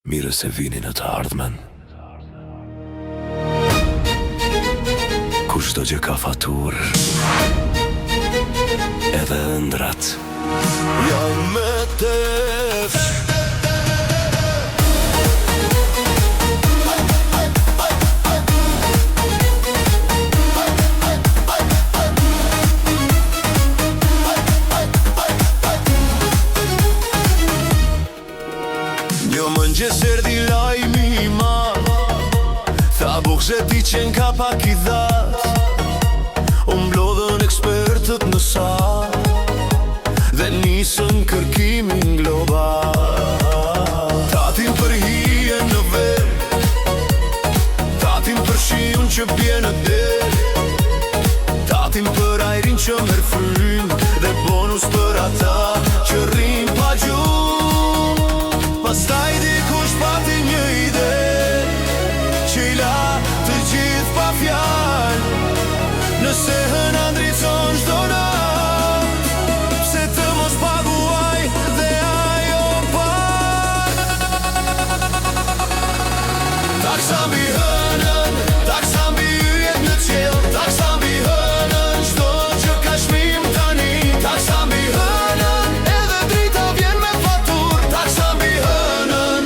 Mire se vini në të ardhmen. Kushdo gjë ka fatur, edhe ëndrat. Jam me tef. Një mëngjes erdi lajmi i madh, tha buk se ti qen ka pak i dhat. U mblodhën ekspertët në sat dhe nisën kërkimin global. Tatin për hijen në vet, tatin për shiun që bje në det, tatin për ajrin që merr frym dhe bonus për ata që rrin pa gjumë. Pastaj dikush pati një ide që i la të gjithë pa fjalë. Nëse hëna ndricon çdo natë, pse të mos paguaj dhe ajo pak. Taksa mbi hënën, taksa mbi yjet në qiell, taksa mbi hënën, çdo që ka çmim tani. Taksa mbi hënën, edhe drita vjen me fatur. Taksa mbi hënën,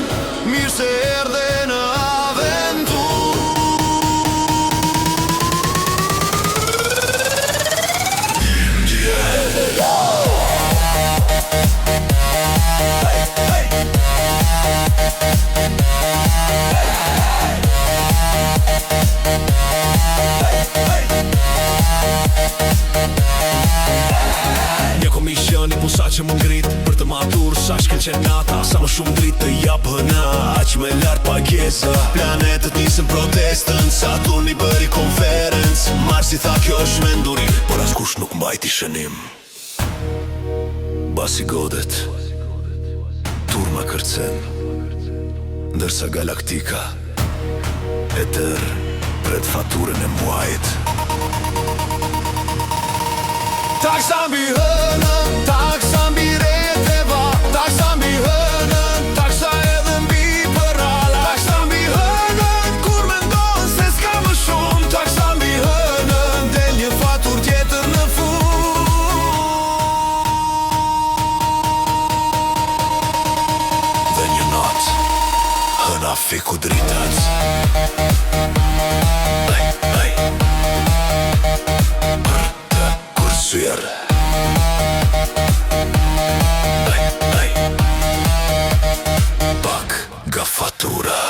mirë se erdhe në aventur. Një komision i pusa që më ngrit për të matur sa shkel nata. Sa më shumë dritë të japë hëna, aq me lart pagesa. Planetët nisën protestën, Saturni bëri konferencë. Marsi tha kjo është menduri, por askush nuk mbajti shënim. Basi godet, turma kërcen, ndërsa galaktika e tër pret faturën e muajit. Taksa mbi hënën, taksa mbi reteva, taksa mbi hënën, taksa edhe mbi përrala. Taksa mbi hënën, kur mendon se s'ka më shumë. Taksa mbi hënën, del një fatur tjetër në fund. Dhe një natë, hëna fiku dritat. Për të kursyer. Pak nga fatura.